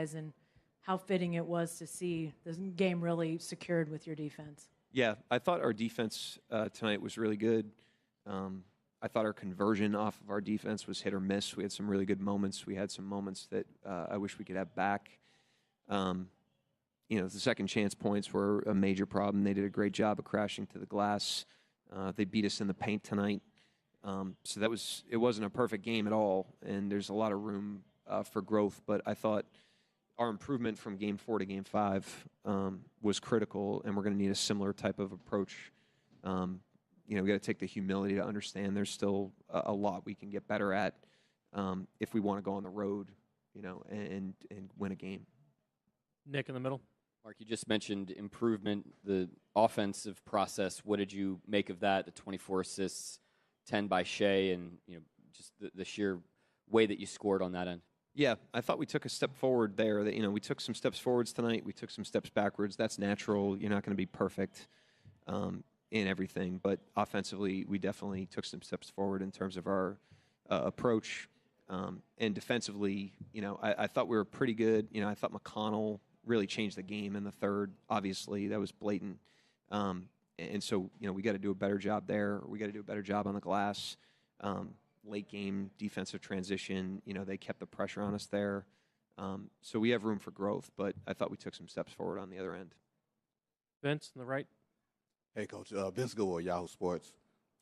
guys, and how fitting it was to see the game really secured with your defense. Yeah, I thought our defense tonight was really good. I thought our conversion off of our defense was hit or miss. We had some really good moments. We had some moments that I wish we could have back. The second chance points were a major problem. They did a great job of crashing to the glass. They beat us in the paint tonight. So it wasn't a perfect game at all, and there's a lot of room for growth. But I thought our improvement from Game 4 to Game 5 was critical, and we're going to need a similar type of approach. We got to take the humility to understand there's still a lot we can get better at if we want to go on the road, and win a game. Nick in the middle. Mark, you just mentioned improvement, the offensive process. What did you make of that? The 24 assists, 10 by Shea, and just the sheer way that you scored on that end. Yeah, I thought we took a step forward there. That we took some steps forwards tonight. We took some steps backwards. That's natural. You're not going to be perfect in everything, but offensively, we definitely took some steps forward in terms of our approach. And defensively, I thought we were pretty good. I thought McConnell really changed the game in the third. Obviously, that was blatant. And so, we got to do a better job there. We got to do a better job on the glass. Late game defensive transition, they kept the pressure on us there. So we have room for growth, but I thought we took some steps forward on the other end. Vince on the right. Hey, Coach. Vince Goodwill, Yahoo Sports.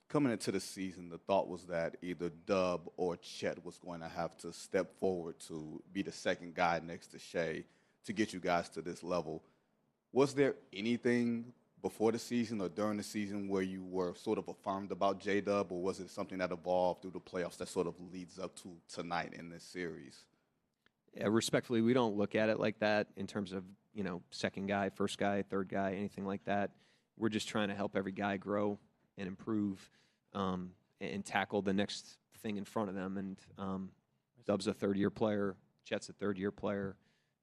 Coming into the season, the thought was that either Dub or Chet was going to have to step forward to be the second guy next to Shea to get you guys to this level. Was there anything before the season or during the season where you were sort of affirmed about J-Dub, or was it something that evolved through the playoffs that sort of leads up to tonight in this series? Yeah, respectfully, we don't look at it like that in terms of, second guy, first guy, third guy, anything like that. We're just trying to help every guy grow and improve and tackle the next thing in front of them. And Dub's a third-year player. Chet's a third-year player.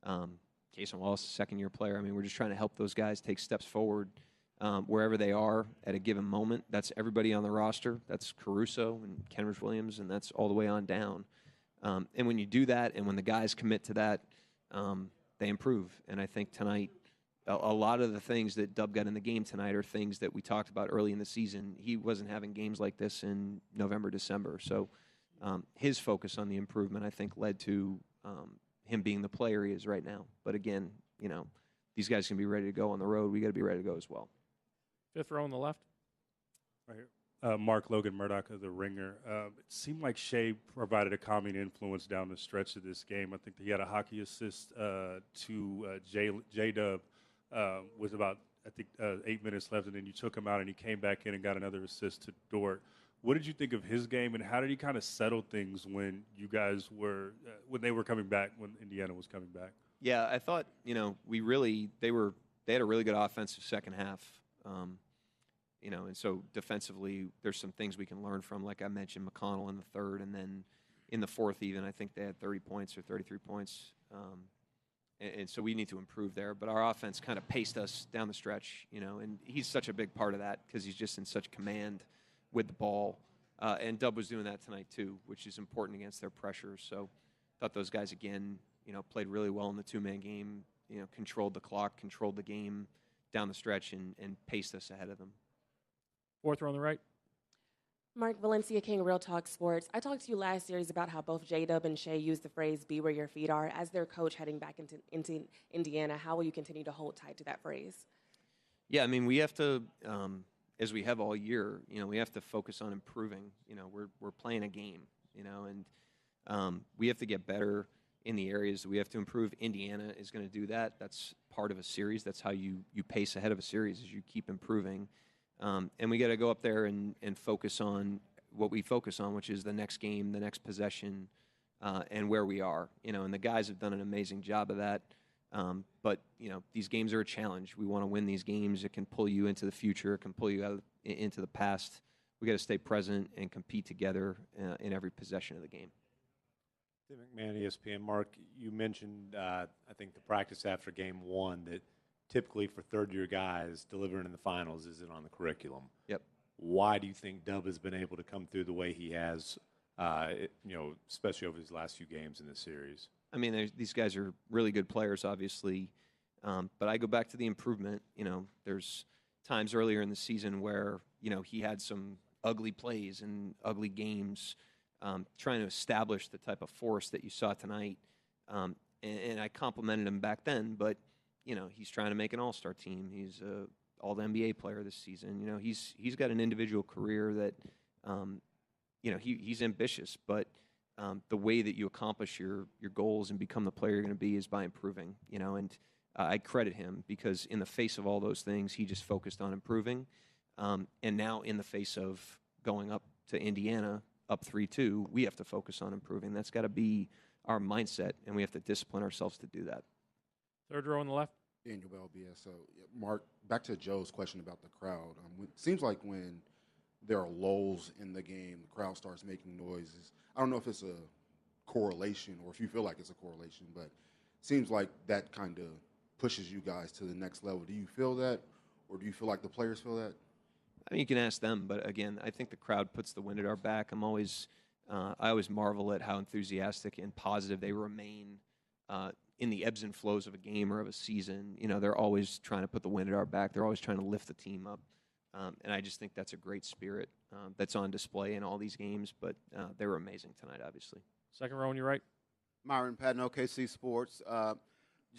Cason Wallace, a second-year player. I mean, we're just trying to help those guys take steps forward wherever they are at a given moment. That's everybody on the roster. That's Caruso and Kenrich Williams, and that's all the way on down. And when you do that and when the guys commit to that, they improve. And I think tonight, a lot of the things that Dub got in the game tonight are things that we talked about early in the season. He wasn't having games like this in November, December. So his focus on the improvement, I think, led to him being the player he is right now. But again, these guys can be ready to go on the road. We got to be ready to go as well. Fifth row on the left. Right here. Mark Logan Murdoch of The Ringer. It seemed like Shea provided a calming influence down the stretch of this game. I think he had a hockey assist to J-Dub with about, 8 minutes left, and then you took him out and he came back in and got another assist to Dort. What did you think of his game, and how did he kind of settle things when you guys were when they were coming back, when Indiana was coming back? Yeah, I thought they had a really good offensive second half. And so defensively, there's some things we can learn from. Like I mentioned, McConnell in the third, and then in the fourth, even I think they had 30 points or 33 points. And so we need to improve there. But our offense kind of paced us down the stretch, and he's such a big part of that because he's just in such command with the ball. And Dub was doing that tonight too, which is important against their pressure. So I thought those guys, again, played really well in the two-man game, controlled the clock, controlled the game down the stretch, and paced us ahead of them. Fourth row on the right. Mark, Valencia King, Real Talk Sports. I talked to you last series about how both J-Dub and Shea used the phrase, be where your feet are. As their coach heading back into Indiana, how will you continue to hold tight to that phrase? Yeah, I mean, we have to, as we have all year, we have to focus on improving. We're playing a game, and we have to get better in the areas that we have to improve. Indiana is going to do that. That's part of a series. That's how you pace ahead of a series, is you keep improving. And we got to go up there and focus on what we focus on, which is the next game, the next possession, and where we are. And the guys have done an amazing job of that. But these games are a challenge. We want to win these games. It can pull you into the future. It can pull you out into the past. We got to stay present and compete together in every possession of the game. Tim McMahon, ESPN. Mark, you mentioned, I think, the practice after game one that typically for third-year guys, delivering in the finals isn't on the curriculum. Yep. Why do you think Dub has been able to come through the way he has, especially over these last few games in this series? I mean, these guys are really good players, obviously. But I go back to the improvement. You know, there's times earlier in the season where, you know, he had some ugly plays and ugly games, trying to establish the type of force that you saw tonight. And I complimented him back then, but, you know, he's trying to make an all-star team. He's a all-NBA player this season. You know, he's got an individual career that, you know, he's ambitious, but the way that you accomplish your goals and become the player you're going to be is by improving, you know, and I credit him because in the face of all those things, he just focused on improving. And now in the face of going up to Indiana, up 3-2, we have to focus on improving. That's got to be our mindset, and we have to discipline ourselves to do that. Third row on the left. Daniel Bell, BS. So, Mark, back to Joe's question about the crowd. It seems like when there are lulls in the game, the crowd starts making noises. I don't know if it's a correlation or if you feel like it's a correlation, but it seems like that kind of pushes you guys to the next level. Do you feel that, or do you feel like the players feel that? I mean, you can ask them, but again, I think the crowd puts the wind at our back. I always marvel at how enthusiastic and positive they remain in the ebbs and flows of a game or of a season. You know, they're always trying to put the wind at our back. They're always trying to lift the team up. And I just think that's a great spirit that's on display in all these games. But they were amazing tonight, obviously. Second row on your right. Myron Patton, OKC Sports.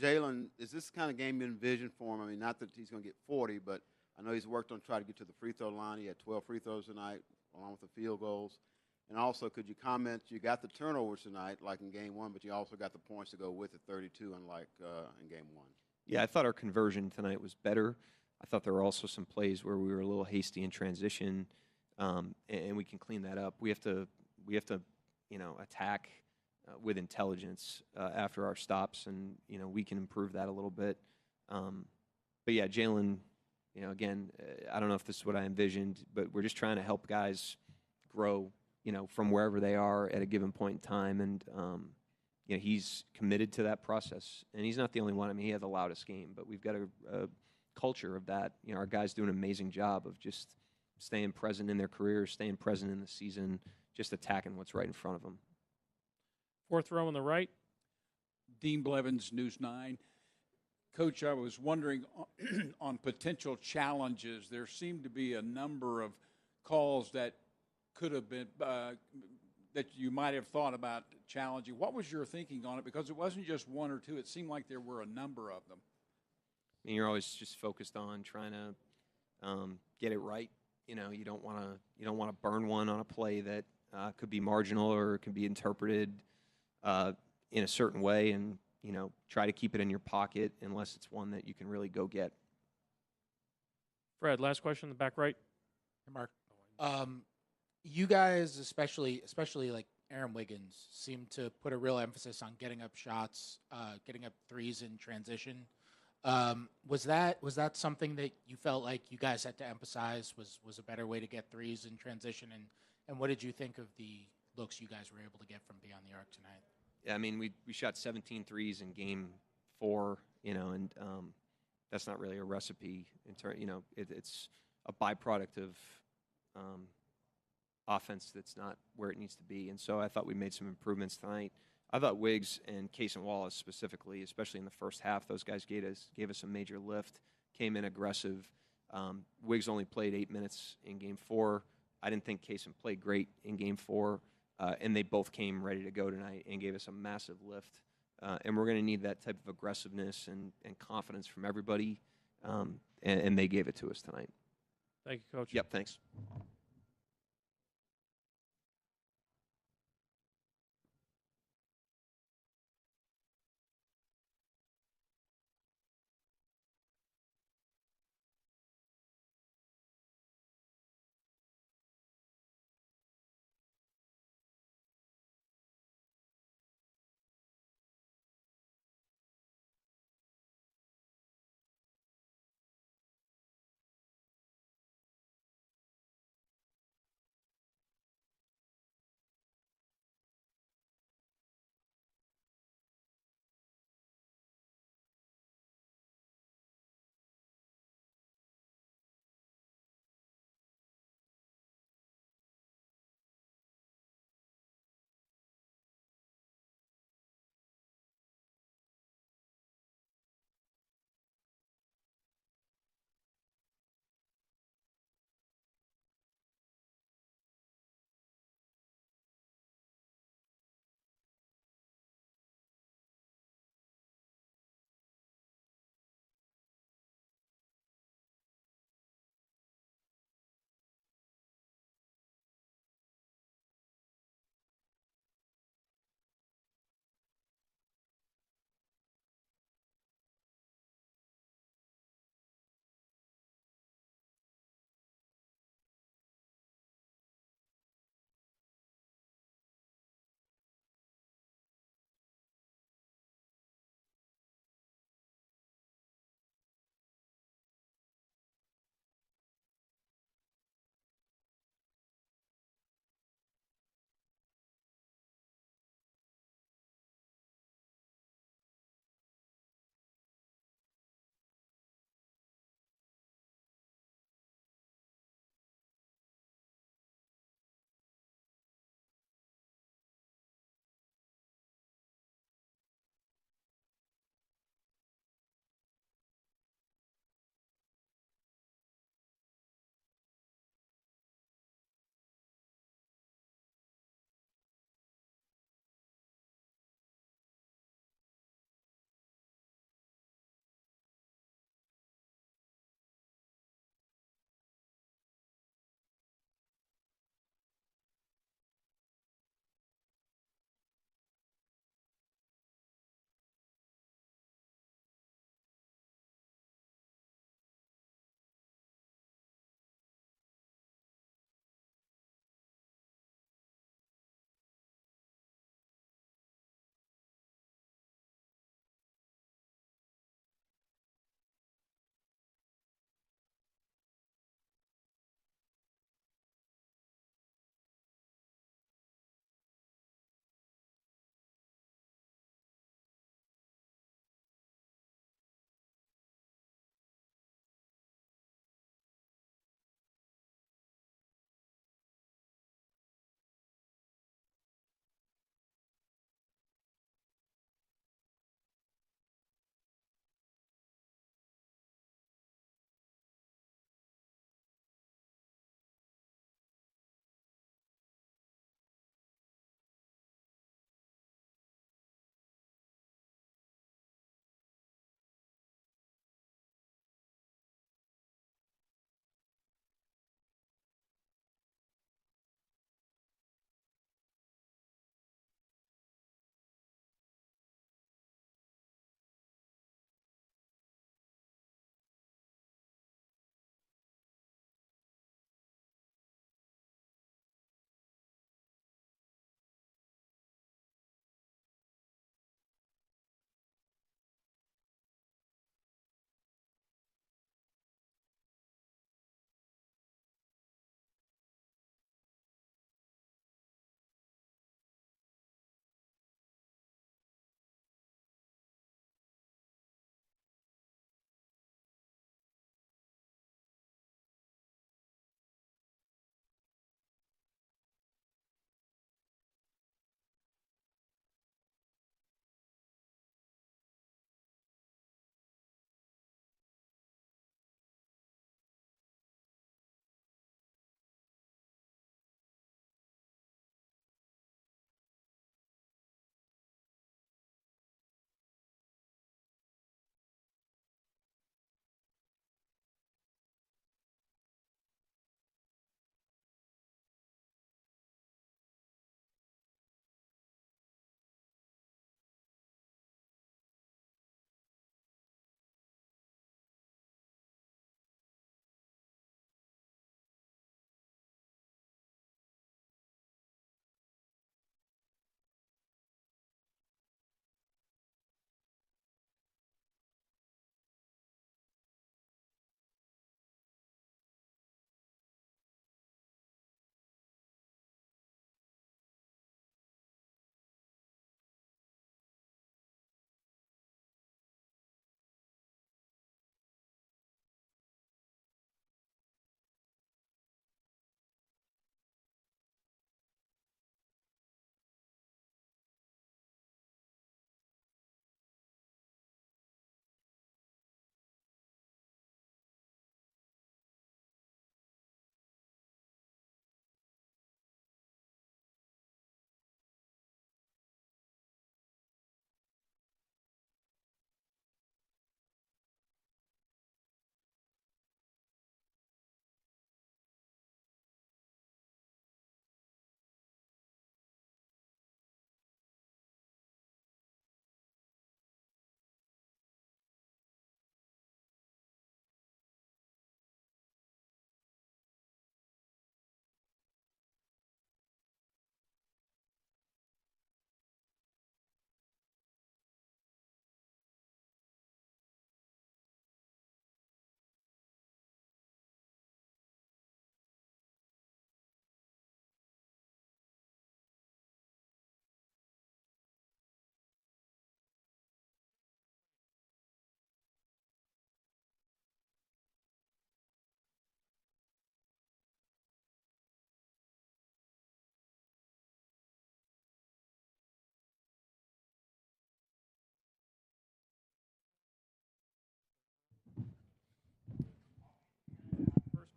Jalen, is this the kind of game you envision for him? I mean, not that he's going to get 40, but I know he's worked on trying to get to the free throw line. He had 12 free throws tonight, along with the field goals. And also, could you comment, you got the turnovers tonight, like in Game 1, but you also got the points to go with it, 32, unlike in Game 1. Yeah, I thought our conversion tonight was better. I thought there were also some plays where we were a little hasty in transition, and we can clean that up. We have to, you know, attack with intelligence after our stops, and you know we can improve that a little bit. But yeah, Jalen, you know, again, I don't know if this is what I envisioned, but we're just trying to help guys grow, you know, from wherever they are at a given point in time, and you know he's committed to that process, and he's not the only one. I mean, he had the loudest game, but we've got a culture of that. You know, our guys do an amazing job of just staying present in their careers, staying present in the season, just attacking what's right in front of them. Fourth row on the right. Dean Blevins, News 9. Coach, I was wondering on potential challenges. There seemed to be a number of calls that could have been that you might have thought about challenging. What was your thinking on it? Because it wasn't just one or two. It seemed like there were a number of them. I mean, you're always just focused on trying to get it right. You know, you don't want to burn one on a play that could be marginal or can be interpreted in a certain way, and you know, try to keep it in your pocket unless it's one that you can really go get. Fred, last question in the back right. Hey, Mark. You guys, especially like Aaron Wiggins, seem to put a real emphasis on getting up shots, getting up threes in transition. Was that something that you felt like you guys had to emphasize was a better way to get threes in transition? And what did you think of the looks you guys were able to get from beyond the arc tonight? Yeah, I mean, we shot 17 threes in Game 4, you know, and that's not really a recipe. You know, it's a byproduct of offense that's not where it needs to be. And so I thought we made some improvements tonight. I thought Wiggs and Case and Wallace specifically, especially in the first half, those guys gave us a major lift, came in aggressive. Wiggs only played 8 minutes in Game 4. I didn't think Kaysen played great in Game 4, and they both came ready to go tonight and gave us a massive lift. And we're going to need that type of aggressiveness and confidence from everybody, and they gave it to us tonight. Thank you, Coach. Yep, thanks.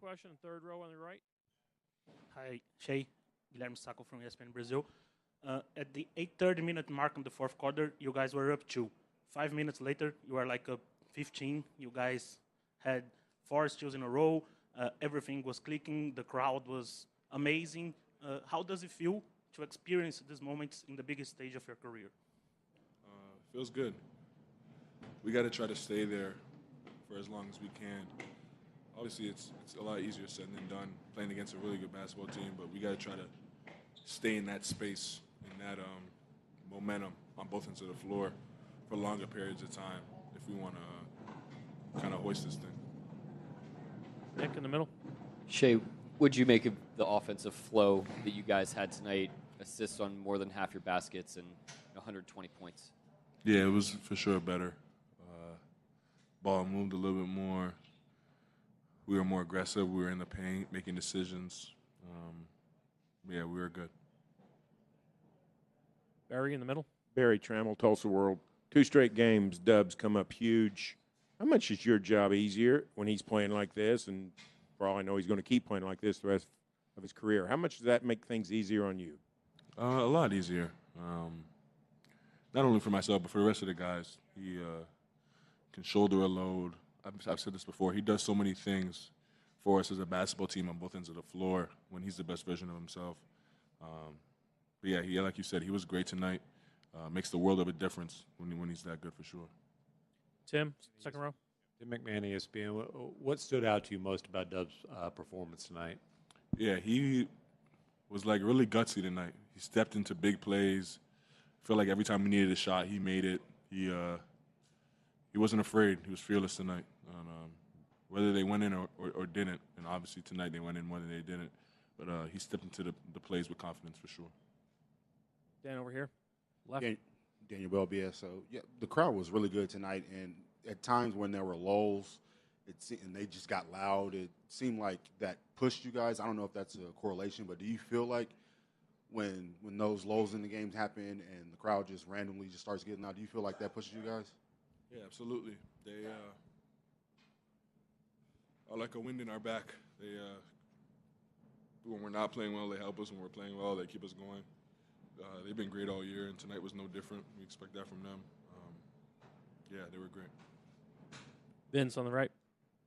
question, third row on the right. Hi, Shea. Guilherme Sacco from ESPN Brazil. At the 8:30 minute mark in the fourth quarter, you guys were up 2. 5 minutes later, you were like up 15. You guys had 4 steals in a row. Everything was clicking. The crowd was amazing. How does it feel to experience these moments in the biggest stage of your career? Feels good. We got to try to stay there for as long as we can. Obviously, it's a lot easier said than done playing against a really good basketball team, but we got to try to stay in that space and that momentum on both ends of the floor for longer periods of time if we want to kind of hoist this thing. Nick in the middle. Shea, what'd you make of the offensive flow that you guys had tonight? Assists on more than half your baskets and 120 points. Yeah, it was for sure better. Ball moved a little bit more. We were more aggressive. We were in the paint, making decisions. Yeah, we were good. Barry in the middle. Barry Trammell, Tulsa World. 2 straight games, Dubs come up huge. How much is your job easier when he's playing like this? And for all I know, he's going to keep playing like this the rest of his career. How much does that make things easier on you? A lot easier. Not only for myself, but for the rest of the guys. He can shoulder a load. I've said this before. He does so many things for us as a basketball team on both ends of the floor when he's the best version of himself. But yeah, like you said, he was great tonight. Makes the world of a difference when he's that good for sure. Tim, second row. Tim McMahon, ESPN. What stood out to you most about Dub's performance tonight? Yeah, he was like really gutsy tonight. He stepped into big plays. I feel like every time we needed a shot, he made it. He wasn't afraid. He was fearless tonight. Whether they went in or didn't, and obviously tonight they went in more than they didn't, but he stepped into the plays with confidence for sure. Dan over here, left. Daniel Bell, BSO. Yeah, the crowd was really good tonight, and at times when there were lulls, and they just got loud, it seemed like that pushed you guys. I don't know if that's a correlation, but do you feel like when those lulls in the games happen and the crowd just randomly just starts getting loud, do you feel like that pushes you guys? Yeah, absolutely. They are like a wind in our back. They when we're not playing well, they help us. When we're playing well, they keep us going. They've been great all year, and tonight was no different. We expect that from them. Yeah, they were great. Vince on the right.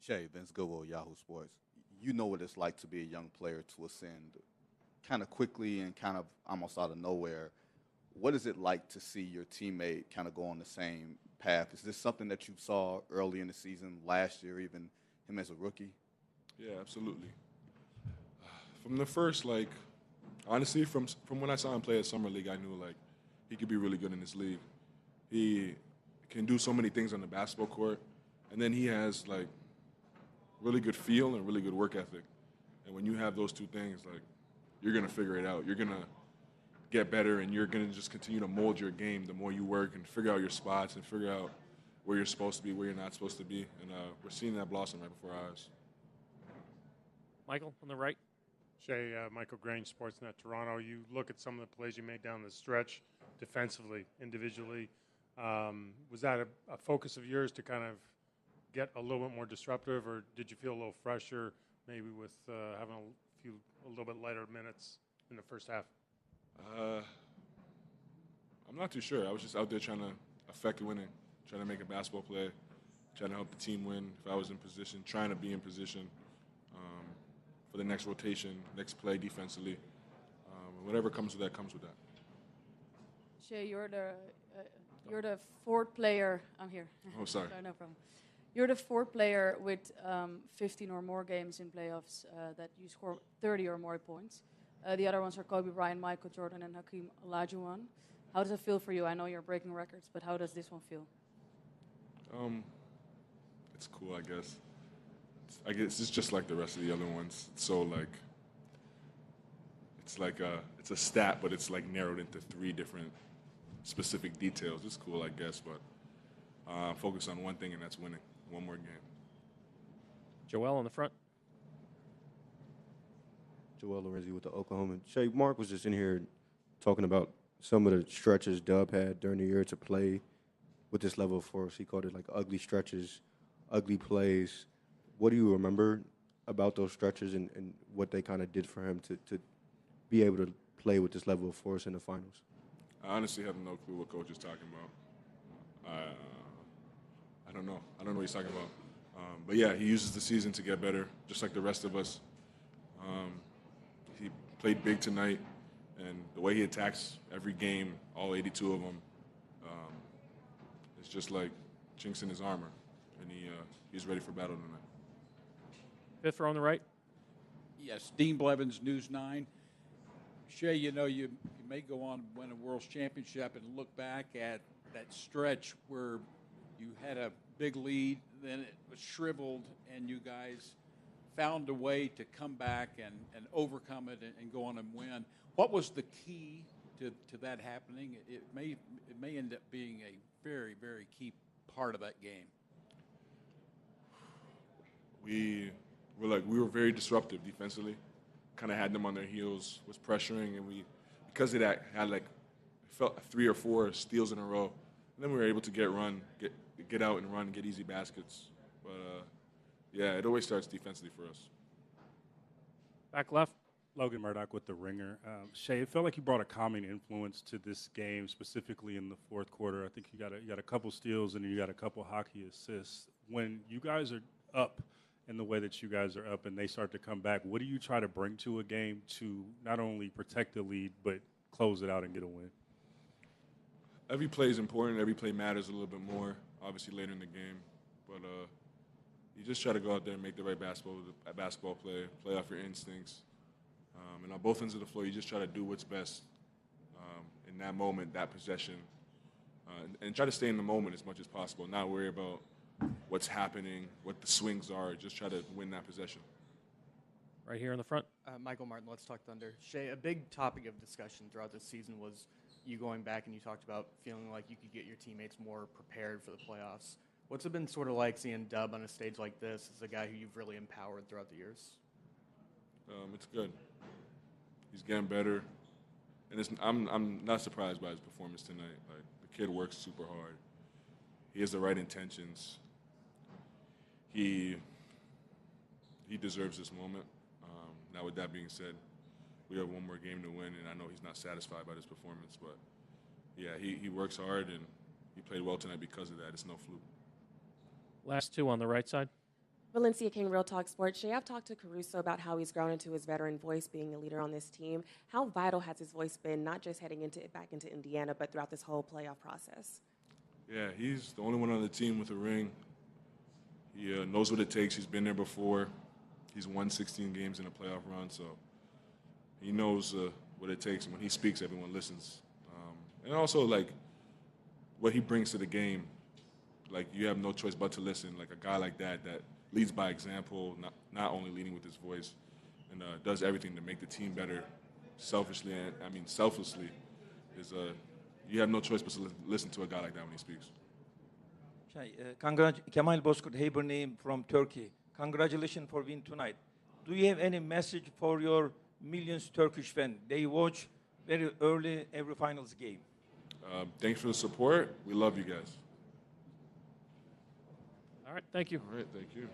Shea, Vince Goodwill, Yahoo Sports. You know what it's like to be a young player to ascend kind of quickly and kind of almost out of nowhere. What is it like to see your teammate kind of go on the same path? Is this something that you saw early in the season, last year, even him as a rookie? Yeah, absolutely. From the first, honestly, from when I saw him play at Summer League, I knew, he could be really good in this league. He can do so many things on the basketball court, and then he has, really good feel and really good work ethic. And when you have those two things, you're going to figure it out. You're going to get better, and you're going to just continue to mold your game the more you work and figure out your spots and figure out where you're supposed to be, where you're not supposed to be. And we're seeing that blossom right before our eyes. Michael on the right. Shea, Michael Grange, Sportsnet Toronto. You look at some of the plays you made down the stretch defensively, individually. Was that a focus of yours to kind of get a little bit more disruptive, or did you feel a little fresher maybe with having a little bit lighter minutes in the first half? I'm not too sure. I was just out there trying to affect winning, trying to make a basketball play, trying to help the team win if I was in position, trying to be in position for the next rotation, next play defensively. Whatever comes with that, comes with that. Shea, you're the fourth player. I'm here. Oh, sorry. No problem. You're the fourth player with 15 or more games in playoffs that you score 30 or more points. The other ones are Kobe Bryant, Michael Jordan, and Hakeem Olajuwon. How does it feel for you? I know you're breaking records, but how does this one feel? It's cool, I guess. I guess it's just like the rest of the other ones. So it's a stat, but it's narrowed into 3 different specific details. It's cool, I guess, but focus on one thing, and that's winning one more game. Joel on the front. Joel Lorenzi with the Oklahoma. Shea, Mark was just in here talking about some of the stretches Dub had during the year to play with this level of force. He called it ugly stretches, ugly plays. What do you remember about those stretches and what they kind of did for him to be able to play with this level of force in the finals? I honestly have no clue what coach is talking about. I don't know. I don't know what he's talking about. But yeah, he uses the season to get better, just like the rest of us. He played big tonight, and the way he attacks every game, all 82 of them, it's just like chinks in his armor, and he's ready for battle tonight. Fifth row on the right. Yes, Dean Blevins, News 9. Shea, you know, you may go on to win a World Championship and look back at that stretch where you had a big lead, then it was shriveled, and you guys found a way to come back and overcome it and go on and win. What was the key to that happening? It may end up being a very, very key part of that game. We were very disruptive defensively. Kind of had them on their heels, was pressuring, and because of that, had felt 3 or 4 steals in a row. And then we were able to get out and run, get easy baskets. But yeah, it always starts defensively for us. Back left. Logan Murdoch with the Ringer. Shea, it felt like you brought a calming influence to this game, specifically in the fourth quarter. I think you got a couple steals and you got a couple hockey assists. When you guys are up in the way that you guys are up and they start to come back, what do you try to bring to a game to not only protect the lead but close it out and get a win? Every play is important. Every play matters a little bit more, obviously, later in the game. But you just try to go out there and make the right basketball play off your instincts. And on both ends of the floor, you just try to do what's best in that moment, that possession, and try to stay in the moment as much as possible, not worry about what's happening, what the swings are. Just try to win that possession. Right here in the front. Michael Martin, Let's Talk Thunder. Shea, a big topic of discussion throughout this season was you going back and you talked about feeling like you could get your teammates more prepared for the playoffs. What's it been sort of like seeing Dub on a stage like this as a guy who you've really empowered throughout the years? It's good. He's getting better, and I'm not surprised by his performance tonight. Like, the kid works super hard. He has the right intentions. He deserves this moment. Now, with that being said, we have one more game to win, and I know he's not satisfied by this performance, but yeah, he works hard, and he played well tonight because of that. It's no fluke. Last two on the right side. Valencia King, Real Talk Sports. Shea, I've talked to Caruso about how he's grown into his veteran voice, being a leader on this team. How vital has his voice been, not just heading back into Indiana, but throughout this whole playoff process? Yeah, he's the only one on the team with a ring. He knows what it takes. He's been there before. He's won 16 games in a playoff run, so he knows what it takes. And when he speaks, everyone listens. And also, what he brings to the game, you have no choice but to listen. Like, a guy like that leads by example, not only leading with his voice, and does everything to make the team better selfishly. Selflessly. You have no choice but to listen to a guy like that when he speaks. Kemal Bozkurt, Hibernian from Turkey. Congratulations for win tonight. Do you have any message for your millions Turkish fans? They watch very early every finals game. Thanks for the support. We love you guys. All right, thank you. All right, thank you.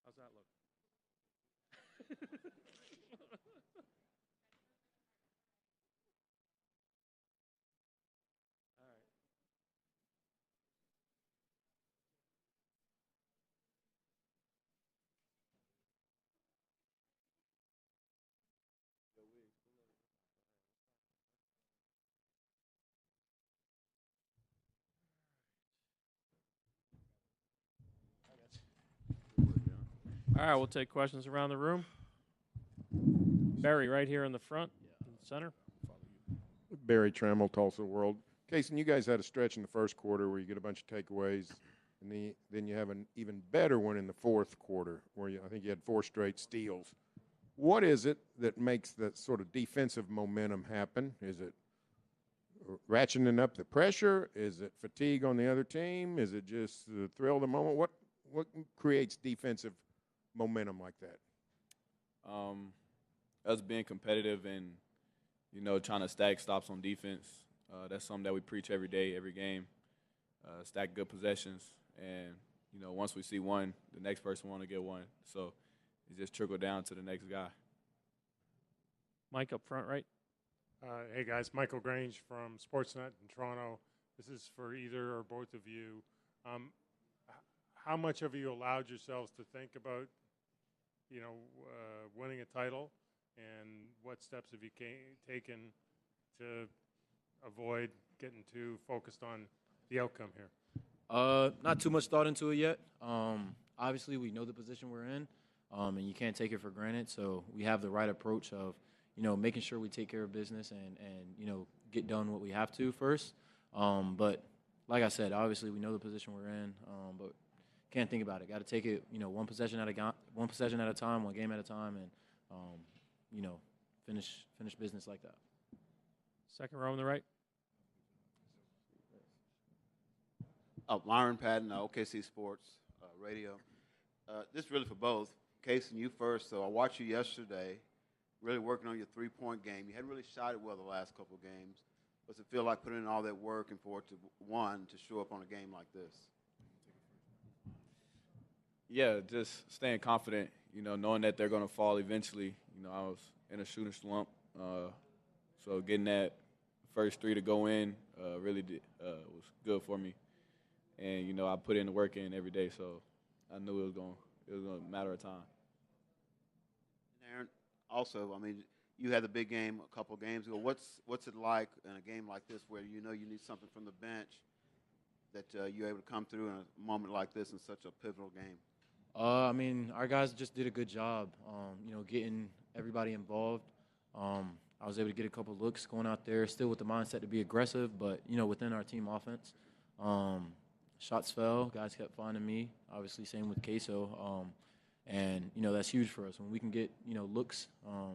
How's that look? All right, we'll take questions around the room. Barry, right here in the front, in the center. Barry Trammell, Tulsa World. Casey, you guys had a stretch in the first quarter where you get a bunch of takeaways, and then you have an even better one in the fourth quarter where I think you had 4 straight steals. What is it that makes that sort of defensive momentum happen? Is it ratcheting up the pressure? Is it fatigue on the other team? Is it just the thrill of the moment? What creates defensive momentum like that? Us being competitive and, trying to stack stops on defense. That's something that we preach every day, every game. Stack good possessions. And, once we see one, the next person want to get one. So it just trickle down to the next guy. Mike up front, right? Hey, guys. Michael Grange from Sportsnet in Toronto. This is for either or both of you. How much have you allowed yourselves to think about, winning a title? And what steps have you taken to avoid getting too focused on the outcome here? Not too much thought into it yet. Obviously, we know the position we're in, and you can't take it for granted. So we have the right approach of, making sure we take care of business and get done what we have to first. But like I said, obviously we know the position we're in, but can't think about it. Got to take it, one possession at a time, one game at a time, and finish business like that. Second row on the right. Myron Patton, OKC Sports Radio. This is really for both. Casey, you first. So I watched you yesterday, really working on your three-point game. You hadn't really shot it well the last couple of games. Does it feel like putting in all that work and for it to show up on a game like this? Yeah, just staying confident, knowing that they're going to fall eventually. I was in a shooting slump. So getting that first 3 to go in really was good for me. And, I put in the work in every day, so I knew it was going to matter of time. Aaron, also, you had the big game a couple of games ago. What's it like in a game like this where you need something from the bench that you're able to come through in a moment like this in such a pivotal game? Our guys just did a good job, getting everybody involved. I was able to get a couple looks going out there, still with the mindset to be aggressive, but, within our team offense. Shots fell. Guys kept finding me. Obviously, same with Queso. And, that's huge for us. When we can get, looks, I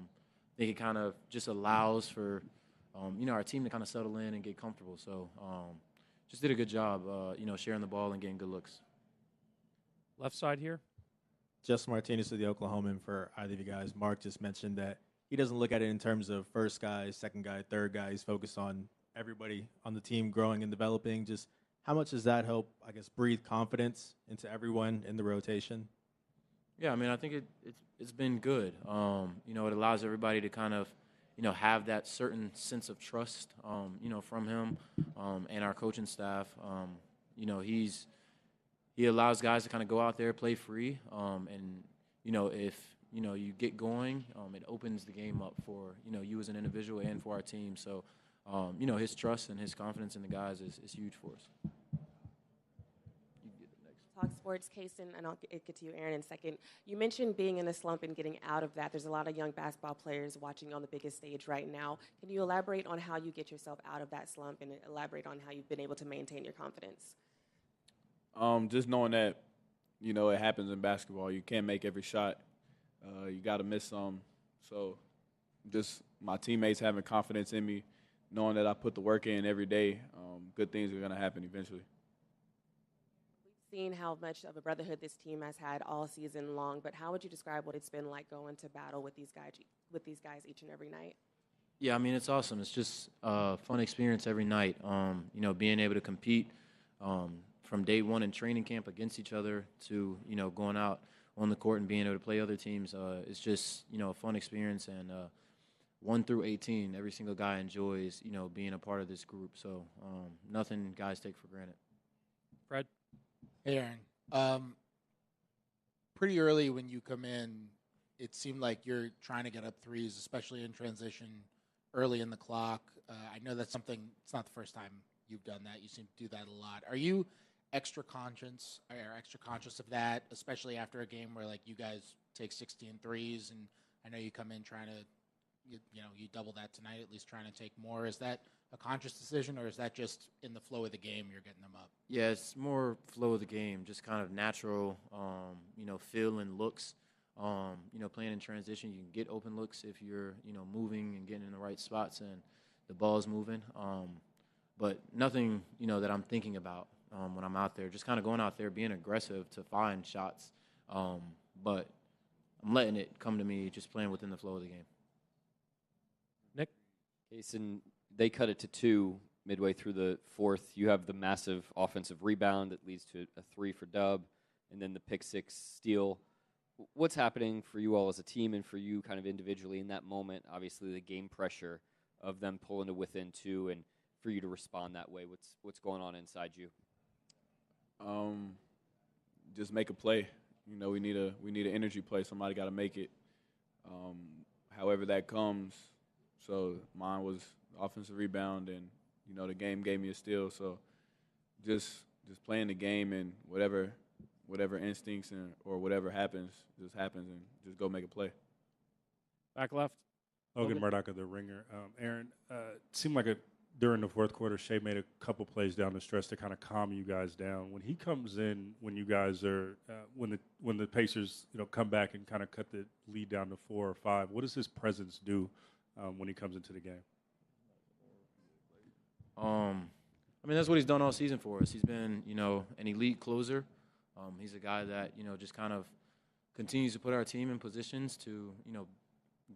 think it kind of just allows for, our team to kind of settle in and get comfortable. So just did a good job, sharing the ball and getting good looks. Left side here. Justin Martinez with the Oklahoman for either of you guys. Mark just mentioned that he doesn't look at it in terms of first guy, second guy, third guy. He's focused on everybody on the team growing and developing. Just how much does that help, breathe confidence into everyone in the rotation? Yeah, I think it's been good. It allows everybody to kind of, have that certain sense of trust, from him and our coaching staff. He allows guys to kind of go out there, play free, and if you get going, it opens the game up for you as an individual and for our team. So his trust and his confidence in the guys is huge for us. Talk Sports, Casey, and I'll get to you, Aaron, in a second. You mentioned being in a slump and getting out of that. There's a lot of young basketball players watching on the biggest stage right now. Can you elaborate on how you get yourself out of that slump and elaborate on how you've been able to maintain your confidence? Just knowing that, it happens in basketball. You can't make every shot. You got to miss some. So just my teammates having confidence in me, knowing that I put the work in every day, good things are going to happen eventually. We've seen how much of a brotherhood this team has had all season long, but how would you describe what it's been like going to battle with these guys each and every night? Yeah, it's awesome. It's just a fun experience every night. Being able to compete from day one in training camp against each other to, going out on the court and being able to play other teams. It's just, a fun experience. And 1 through 18, every single guy enjoys, being a part of this group. So nothing guys take for granted. Fred? Hey, Aaron. Pretty early when you come in, it seemed like you're trying to get up threes, especially in transition early in the clock. I know that's something, it's not the first time you've done that. You seem to do that a lot. Are you extra conscious of that, especially after a game where like you guys take 16 threes, and I know you come in trying to, you double that tonight, at least trying to take more. Is that a conscious decision, or is that just in the flow of the game you're getting them up? Yeah, it's more flow of the game, just kind of natural, feel and looks. Playing in transition, you can get open looks if you're, moving and getting in the right spots and the ball's moving. But nothing, that I'm thinking about when I'm out there. Just kind of going out there, being aggressive to find shots. But I'm letting it come to me, just playing within the flow of the game. Nick? Jason, they cut it to 2 midway through the fourth. You have the massive offensive rebound that leads to a 3 for Dub, and then the pick 6 steal. What's happening for you all as a team and for you kind of individually in that moment? Obviously, the game pressure of them pulling to within 2, and for you to respond that way. What's going on inside you? Just make a play. We need an energy play. Somebody got to make it. However that comes. So mine was offensive rebound, and the game gave me a steal. So just playing the game, and whatever instincts or whatever happens, just happens, and just go make a play. Back left. Logan Murdoch of the Ringer. Aaron, it seemed like during the fourth quarter, Shea made a couple plays down the stretch to kind of calm you guys down. When he comes in, when you guys are, when the Pacers, come back and kind of cut the lead down to 4 or 5, what does his presence do when he comes into the game? That's what he's done all season for us. He's been, an elite closer. He's a guy that, just kind of continues to put our team in positions to,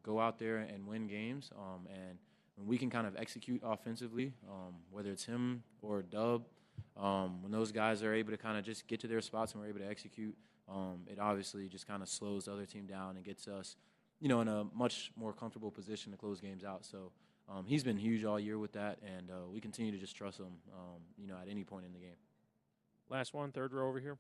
go out there and win games. And when we can kind of execute offensively, whether it's him or Dub, when those guys are able to kind of just get to their spots and we're able to execute, it obviously just kind of slows the other team down and gets us, in a much more comfortable position to close games out. So he's been huge all year with that, and we continue to just trust him, at any point in the game. Last one, third row over here.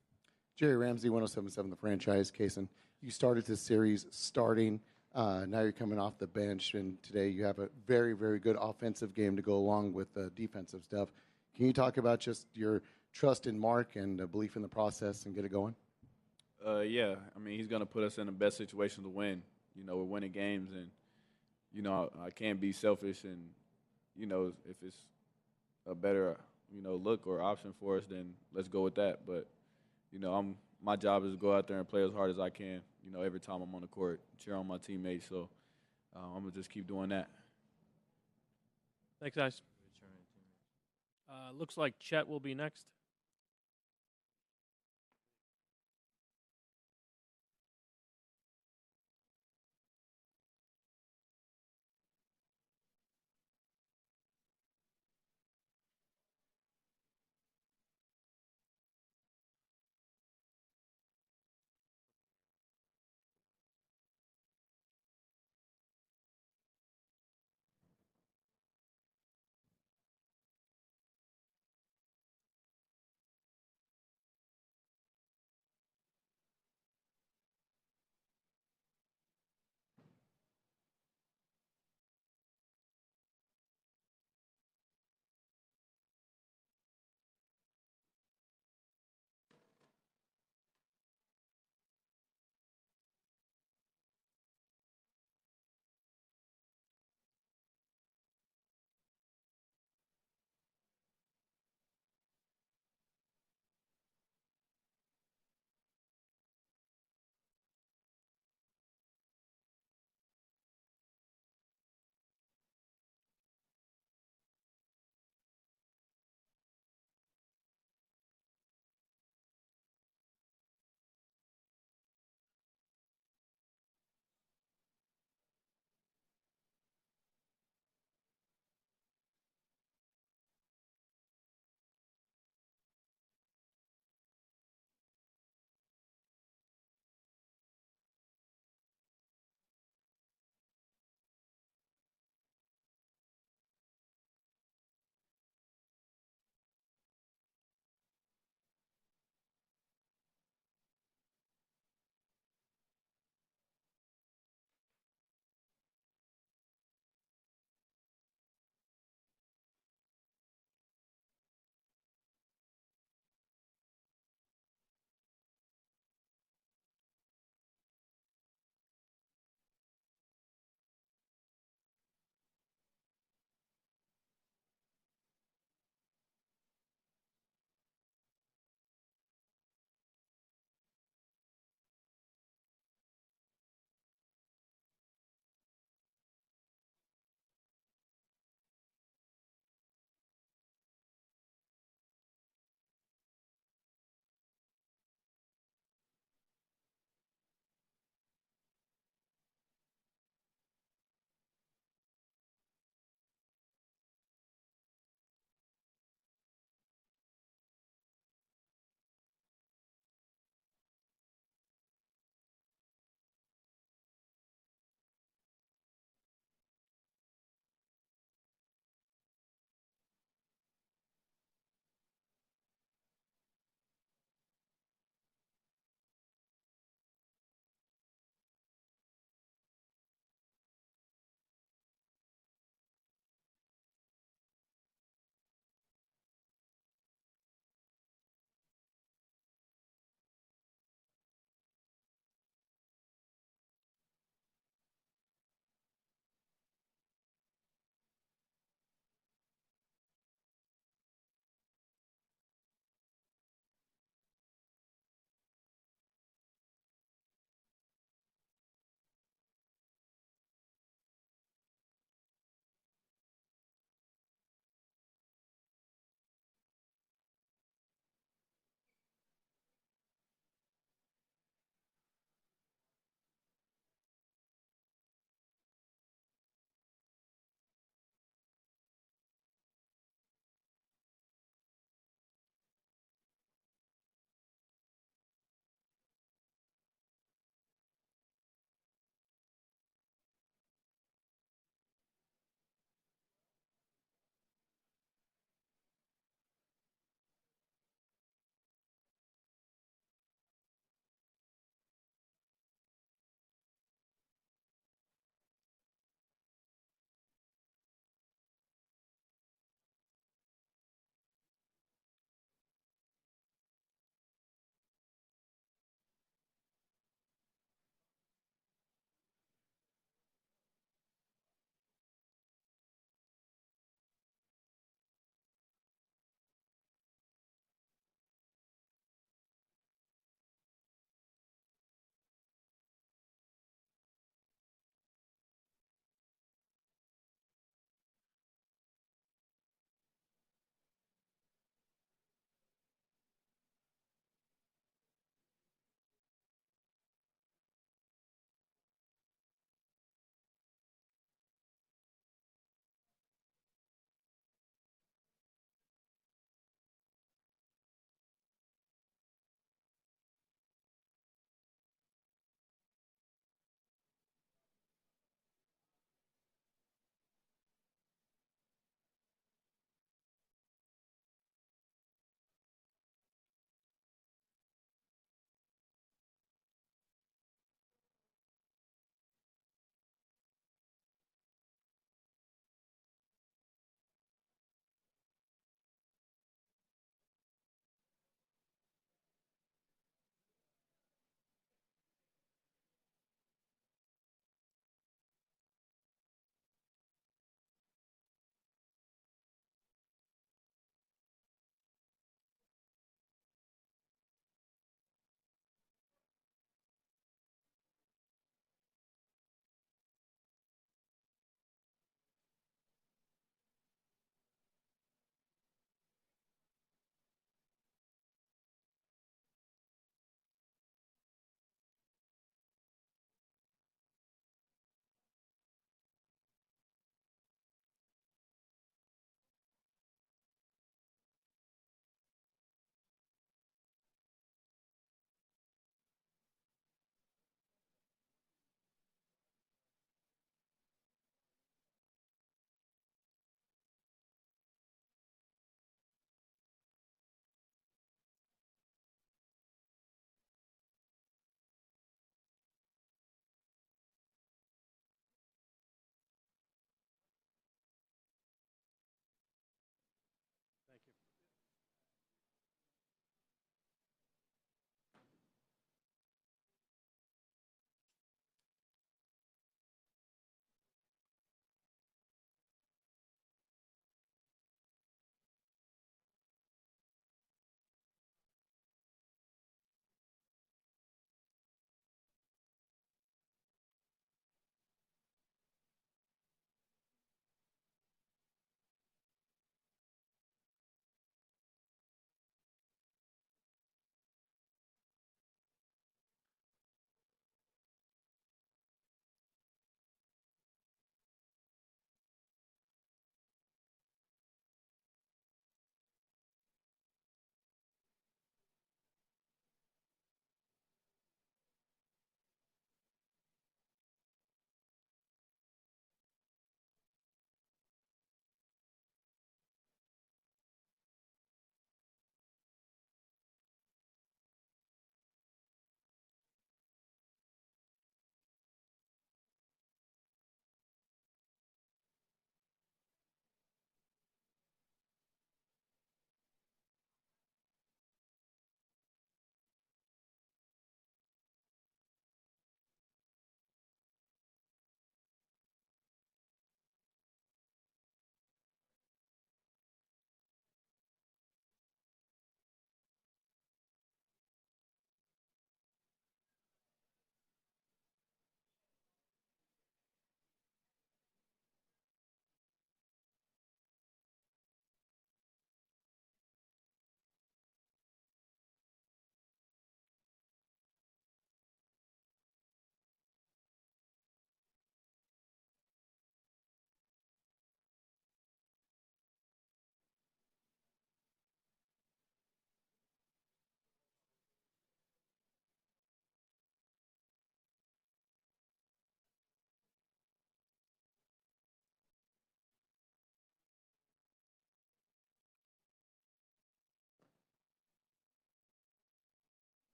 Jerry Ramsey, 107.7 The Franchise. Kason, you started this series starting. Now you're coming off the bench, and today you have a very, very good offensive game to go along with the defensive stuff. Can you talk about just your trust in Mark and belief in the process and get it going? Yeah. He's going to put us in the best situation to win. We're winning games, and, I can't be selfish, and, if it's a better, look or option for us, then let's go with that. But, my job is to go out there and play as hard as I can, every time I'm on the court, cheer on my teammates. So I'm going to just keep doing that. Thanks, guys. Looks like Chet will be next.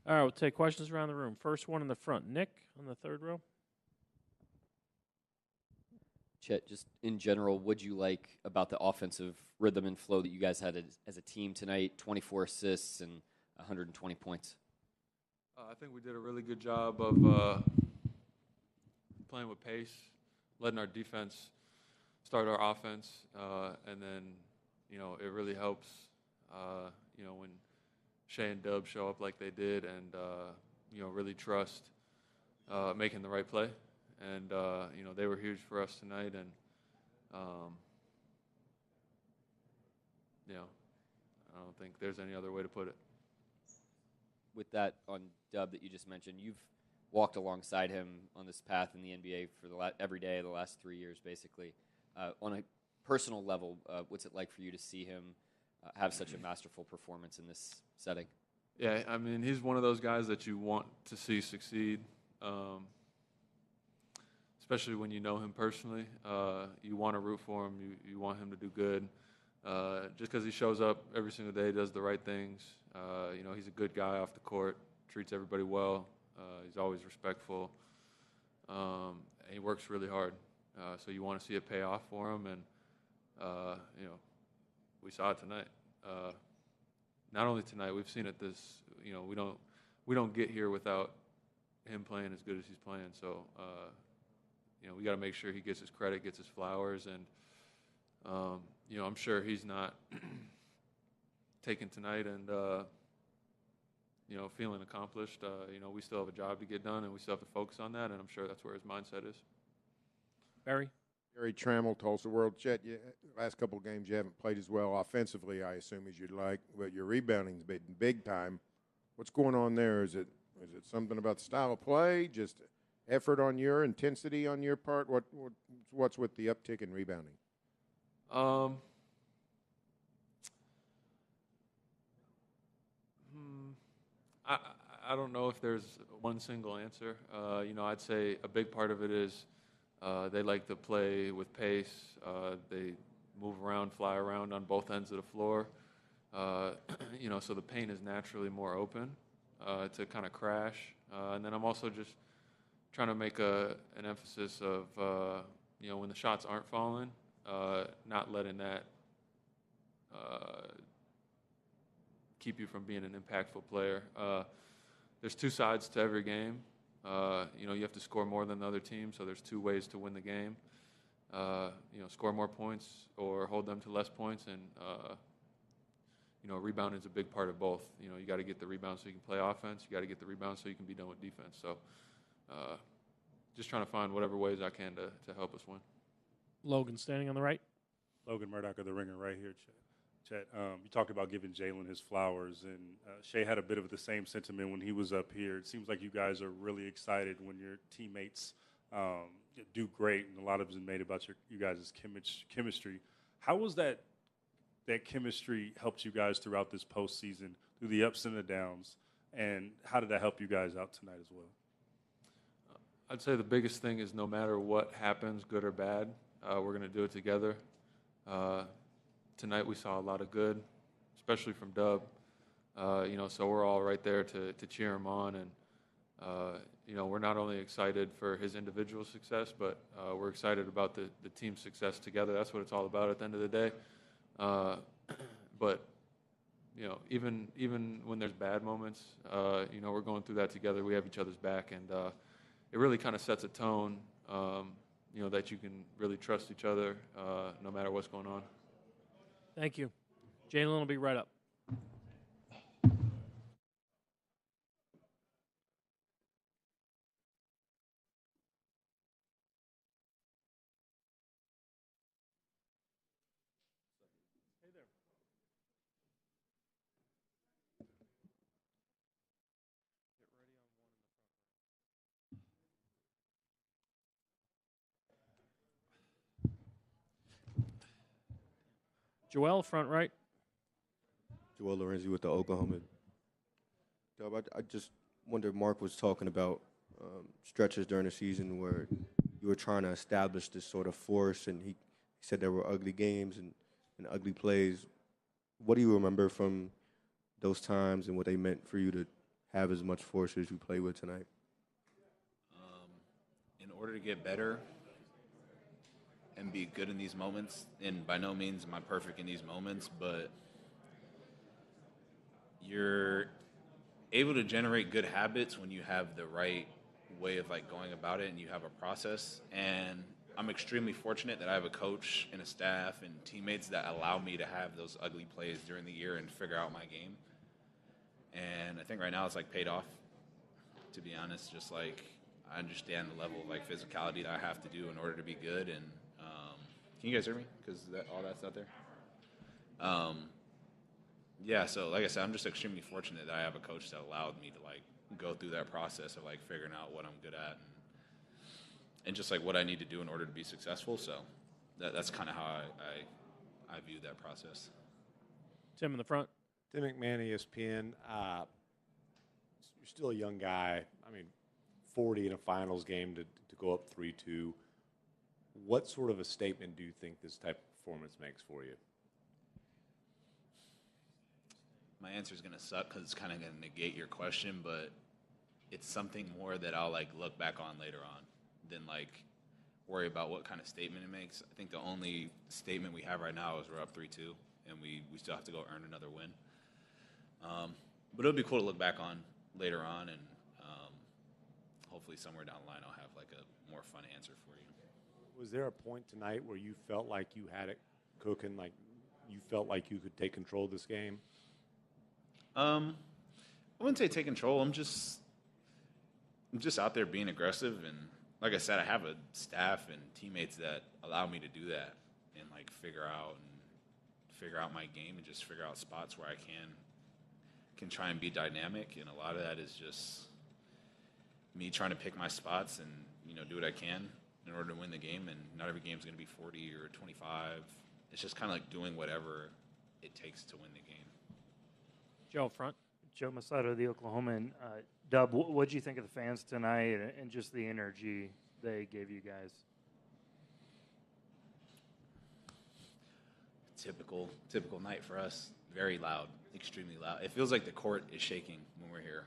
All right, we'll take questions around the room. First one in the front. Nick on the third row. Chet, just in general, what'd you like about the offensive rhythm and flow that you guys had as a team tonight? 24 assists and 120 points. I think we did a really good job of playing with pace, letting our defense start our offense, and then, it really helps, when Shea and Dub show up like they did and, really trust making the right play. And, they were huge for us tonight. And, I don't think there's any other way to put it. With that on Dub that you just mentioned, you've walked alongside him on this path in the NBA for every day the last 3 years, basically. On a personal level, what's it like for you to see him have such a masterful performance in this setting? Yeah, I mean, he's one of those guys that you want to see succeed, especially when you know him personally. You want to root for him. You want him to do good. Just because he shows up every single day, does the right things. He's a good guy off the court, treats everybody well. He's always respectful. And he works really hard. So you want to see it pay off for him. And, we saw it tonight. Not only tonight, we've seen it we don't get here without him playing as good as he's playing. So, we got to make sure he gets his credit, gets his flowers. And, I'm sure he's not taking tonight and, feeling accomplished. We still have a job to get done, and we still have to focus on that, and I'm sure that's where his mindset is. Barry? Barry Trammell, Tulsa World. Chet, last couple of games you haven't played as well offensively, I assume, as you'd like, but your rebounding's been big time. What's going on there? Is it something about the style of play, just effort on your, intensity on your part? What's with the uptick in rebounding? I don't know if there's one single answer. I'd say a big part of it is they like to play with pace. They move around, fly around on both ends of the floor. So the paint is naturally more open to kind of crash. And then I'm also just trying to make an emphasis of, when the shots aren't falling, not letting that keep you from being an impactful player. There's two sides to every game. You have to score more than the other team, so there's two ways to win the game. Score more points or hold them to less points, and rebounding is a big part of both. You got to get the rebound so you can play offense. You got to get the rebound so you can be done with defense. So just trying to find whatever ways I can to help us win. Logan standing on the right. Logan Murdoch of the Ringer right here, Chet. You talked about giving Jalen his flowers, and Shea had a bit of the same sentiment when he was up here. It seems like you guys are really excited when your teammates do great, and a lot of it is made about you guys' chemistry. How was that chemistry helped you guys throughout this postseason, through the ups and the downs, and how did that help you guys out tonight as well? I'd say the biggest thing is no matter what happens, good or bad, we're going to do it together. Tonight we saw a lot of good, especially from Dub. So we're all right there to cheer him on. And, we're not only excited for his individual success, but we're excited about the team's success together. That's what it's all about at the end of the day. But, even when there's bad moments, we're going through that together. We have each other's back. And it really kind of sets a tone, that you can really trust each other no matter what's going on. Thank you. Jalen will be right up. Hey there. Joel, front right. Joel Lorenzi with the Oklahoma. Dub, I just wonder, Mark was talking about stretches during the season where you were trying to establish this sort of force, and he said there were ugly games and ugly plays. What do you remember from those times and what they meant for you to have as much force as you play with tonight? In order to get better and be good in these moments, and by no means am I perfect in these moments, but you're able to generate good habits when you have the right way of like going about it and you have a process. And I'm extremely fortunate that I have a coach and a staff and teammates that allow me to have those ugly plays during the year and figure out my game. And I think right now it's like paid off, to be honest. Just like I understand the level of like physicality that I have to do in order to be good. And can you guys hear me? Because all that's out there. Yeah, so like I said, I'm just extremely fortunate that I have a coach that allowed me to like go through that process of like figuring out what I'm good at and just like what I need to do in order to be successful. So that's kind of how I view that process. Tim in the front. Tim McMahon, ESPN. You're still a young guy. I mean, 40 in a finals game to go up 3-2. What sort of a statement do you think this type of performance makes for you? My answer is going to suck because it's kind of going to negate your question, but it's something more that I'll like look back on later on than like worry about what kind of statement it makes. I think the only statement we have right now is we're up 3-2, and we still have to go earn another win. But it'll be cool to look back on later on, and hopefully somewhere down the line I'll have like a more fun answer for you. Was there a point tonight where you felt like you had it cooking, like you felt like you could take control of this game? I wouldn't say take control. I'm just out there being aggressive, and like I said, I have a staff and teammates that allow me to do that and like figure out my game and just figure out spots where I can try and be dynamic. And a lot of that is just me trying to pick my spots and do what I can in order to win the game. And not every game is going to be 40 or 25. It's just kind of like doing whatever it takes to win the game. Joe up front. Joe Masato, the Oklahoman. Dub, what did you think of the fans tonight and just the energy they gave you guys? Typical night for us. Very loud, extremely loud. It feels like the court is shaking when we're here.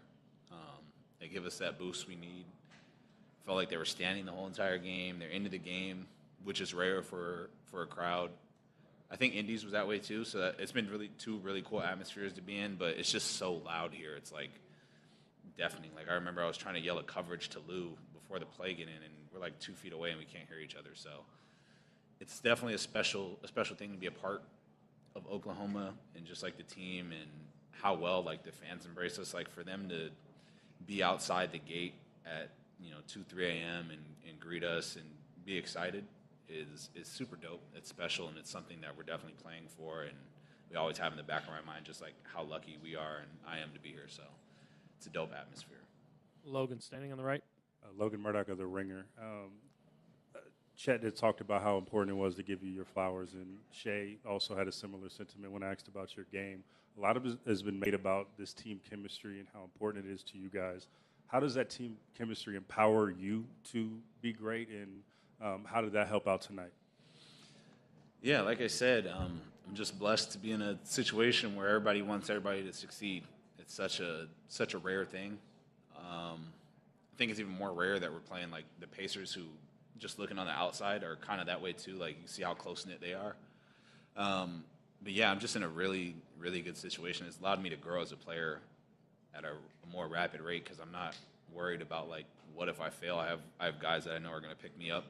They give us that boost we need. Felt like they were standing the whole entire game. They're into the game, which is rare for a crowd. I think Indies was that way too, so it's been two really cool atmospheres to be in, but it's just so loud here. It's like deafening. Like I remember I was trying to yell at coverage to Lou before the play get in, and we're like 2 feet away and we can't hear each other. So it's definitely a special thing to be a part of Oklahoma and just like the team and how well like the fans embrace us. Like for them to be outside the gate at 2-3 a.m. and greet us and be excited is super dope. It's special, and it's something that we're definitely playing for, and we always have in the back of our mind just like how lucky we are and I am to be here. So it's a dope atmosphere. Logan standing on the right. Logan Murdoch of The Ringer. Chet had talked about how important it was to give you your flowers, and Shea also had a similar sentiment when I asked about your game. A lot of it has been made about this team chemistry and how important it is to you guys. How does that team chemistry empower you to be great, and how did that help out tonight? Yeah, like I said, I'm just blessed to be in a situation where everybody wants everybody to succeed. It's such a rare thing. I think it's even more rare that we're playing like the Pacers, who just looking on the outside are kind of that way too. Like you see how close-knit they are. But yeah, I'm just in a really, really good situation. It's allowed me to grow as a player at a more rapid rate because I'm not worried about like, what if I fail? I have guys that I know are going to pick me up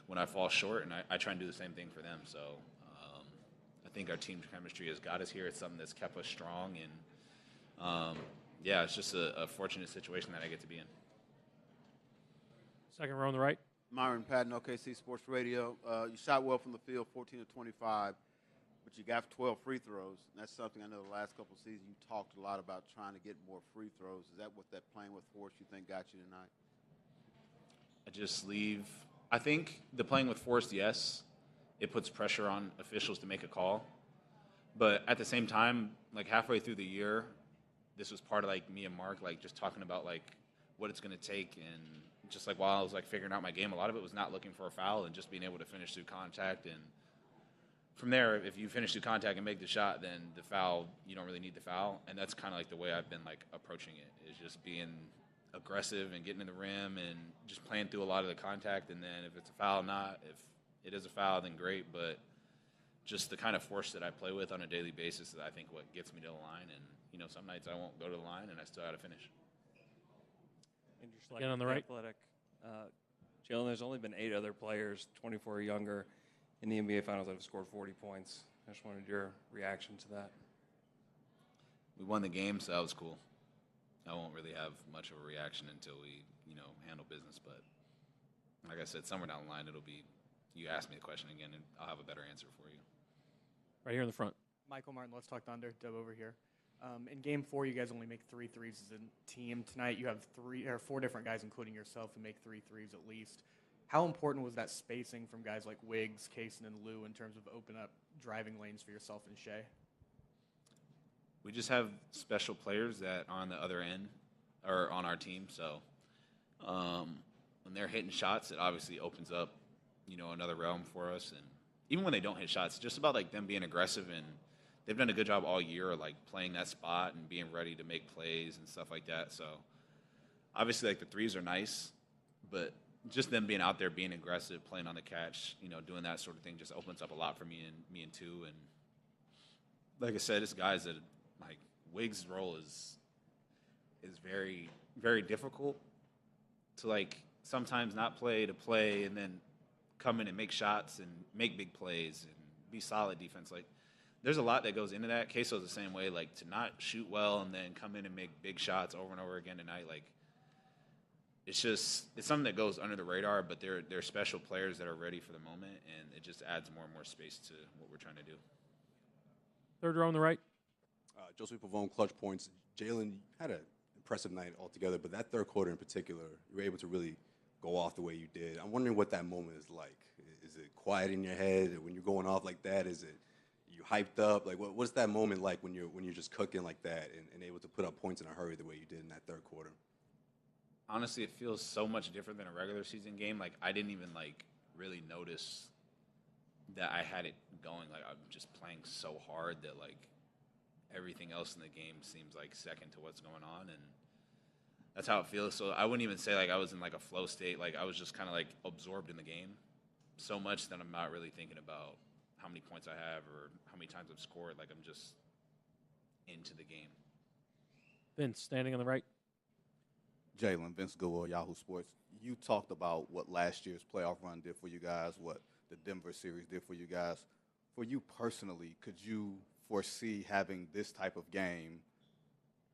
when I fall short, and I try and do the same thing for them. So I think our team chemistry has got us here. It's something that's kept us strong, and yeah, it's just a fortunate situation that I get to be in. Second row on the right. Myron Patton, OKC Sports Radio. You shot well from the field, 14 of 25, but you got 12 free throws. And that's something I know the last couple of seasons you talked a lot about, trying to get more free throws. Is that what that playing with force you think got you tonight? I think the playing with force, yes, it puts pressure on officials to make a call. But at the same time, like halfway through the year, this was part of like me and Mark, like just talking about like what it's going to take. And just like while I was like figuring out my game, a lot of it was not looking for a foul and just being able to finish through contact. And from there, if you finish the contact and make the shot, then the foul, you don't really need the foul. And that's kind of like the way I've been like approaching it, is just being aggressive and getting in the rim and just playing through a lot of the contact. And then if it's a foul, not. If it is a foul, then great. But just the kind of force that I play with on a daily basis is, I think, what gets me to the line. And, you know, some nights I won't go to the line and I still got to finish. And just like on the right. Athletic. Jalen, there's only been 8 other players, 24 or younger, in the NBA Finals that have scored 40 points. I just wanted your reaction to that. We won the game, so that was cool. I won't really have much of a reaction until we, you know, handle business. But like I said, somewhere down the line, it'll be, you ask me the question again, and I'll have a better answer for you. Right here in the front. Michael Martin, Let's Talk Thunder. Dub over here. In Game 4, you guys only make 3 threes as a team. Tonight, you have 4 different guys, including yourself, who make 3 threes at least. How important was that spacing from guys like Wiggs, Kaysen, and Lou in terms of open up driving lanes for yourself and Shea? We just have special players that are on the other end, or on our team. So when they're hitting shots, it obviously opens up, you know, another realm for us. And even when they don't hit shots, it's just about like them being aggressive, and they've done a good job all year, like playing that spot and being ready to make plays and stuff like that. So obviously, like, the threes are nice, but just them being out there, being aggressive, playing on the catch, you know, doing that sort of thing just opens up a lot for me and two. And like I said, it's guys that, like, Wiggs' role is very, very difficult to, like, sometimes not play to play and then come in and make shots and make big plays and be solid defense. Like, there's a lot that goes into that. Queso's the same way, like, to not shoot well and then come in and make big shots over and over again tonight. Like, it's something that goes under the radar, but they're special players that are ready for the moment, and it just adds more and more space to what we're trying to do. Third row on the right. Joseph Pavone, clutch points. Jalen had an impressive night altogether, but that third quarter in particular, you were able to really go off the way you did. I'm wondering what that moment is like. Is it quiet in your head when you're going off like that? Is it you hyped up? Like, what's that moment like when you're just cooking like that and able to put up points in a hurry the way you did in that third quarter? Honestly, it feels so much different than a regular season game. Like, I didn't even, like, really notice that I had it going. Like, I'm just playing so hard that, like, everything else in the game seems like second to what's going on, and that's how it feels. So I wouldn't even say, like, I was in, like, a flow state. Like, I was just kind of, like, absorbed in the game so much that I'm not really thinking about how many points I have or how many times I've scored. Like, I'm just into the game. Vince, standing on the right. Jalen, Vince Goodwill, Yahoo Sports. You talked about what last year's playoff run did for you guys, what the Denver series did for you guys. For you personally, could you foresee having this type of game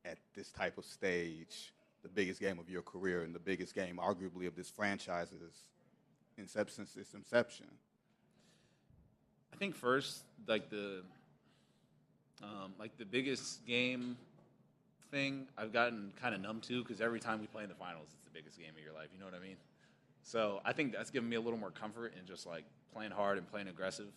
at this type of stage, the biggest game of your career and the biggest game, arguably, of this franchise's since its inception? I think first, like the biggest game thing I've gotten kind of numb to, because every time we play in the finals, it's the biggest game of your life. You know what I mean? So I think that's given me a little more comfort in just, like, playing hard and playing aggressive.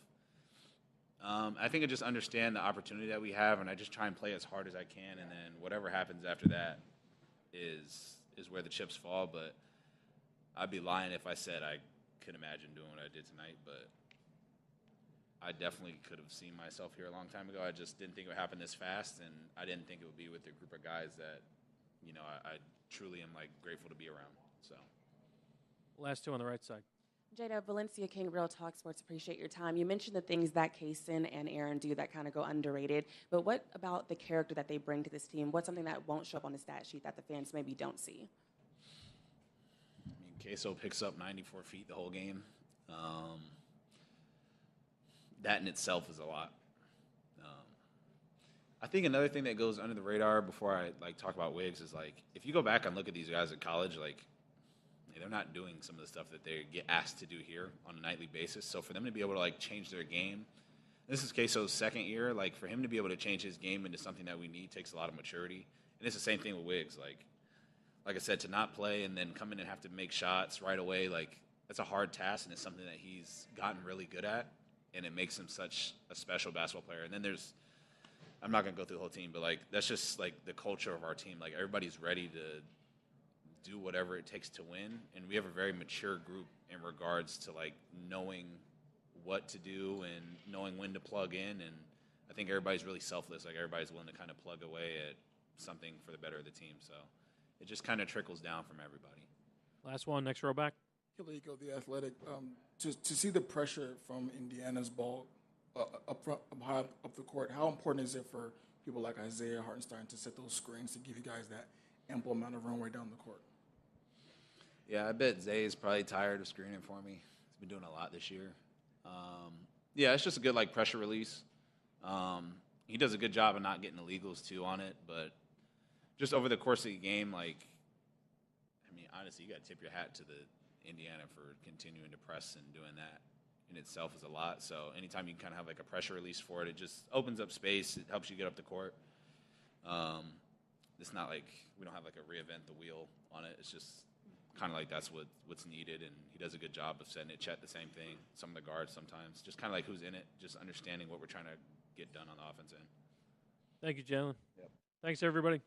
I think I just understand the opportunity that we have, and I just try and play as hard as I can, and then whatever happens after that is where the chips fall. But I'd be lying if I said I could imagine doing what I did tonight, but I definitely could have seen myself here a long time ago. I just didn't think it would happen this fast, and I didn't think it would be with a group of guys that, you know, I truly am, like, grateful to be around. So, Last two on the right side. Jada, Valencia King, Real Talk Sports, appreciate your time. You mentioned the things that Kaysen and Aaron do that kind of go underrated, but what about the character that they bring to this team? What's something that won't show up on the stat sheet that the fans maybe don't see? I mean, Queso picks up 94 feet the whole game. That in itself is a lot. I think another thing that goes under the radar before I, like, talk about Wiggs is, like, if you go back and look at these guys at college, like, they're not doing some of the stuff that they get asked to do here on a nightly basis. So for them to be able to, like, change their game, this is Queso's second year. Like, for him to be able to change his game into something that we need takes a lot of maturity. And it's the same thing with Wiggs. Like I said, to not play and then come in and have to make shots right away, like, that's a hard task, and it's something that he's gotten really good at, and it makes him such a special basketball player. And then there's, I'm not going to go through the whole team, but, like, that's just, like, the culture of our team. Like, everybody's ready to do whatever it takes to win, and we have a very mature group in regards to, like, knowing what to do and knowing when to plug in. And I think everybody's really selfless. Like, everybody's willing to kind of plug away at something for the better of the team. So it just kind of trickles down from everybody. Last one, next row back. Kilico, the Athletic. To see the pressure from Indiana's ball up front, up high up the court, how important is it for people like Isaiah Hartenstein to set those screens to give you guys that ample amount of runway down the court? Yeah, I bet Zay is probably tired of screening for me. He's been doing a lot this year. Yeah, it's just a good, like, pressure release. He does a good job of not getting illegals, too, on it. But just over the course of the game, like, I mean, honestly, you got to tip your hat to the Indiana for continuing to press, and doing that in itself is a lot. So anytime you kind of have, like, a pressure release for it, it just opens up space. It helps you get up the court. It's not like we don't have, like, a reinvent the wheel on it. It's just kind of like that's what's needed, and he does a good job of setting it. Chet, the same thing. Some of the guards sometimes. Just kind of like who's in it, just understanding what we're trying to get done on the offense end. Thank you, Jalen. Yep. Thanks, everybody.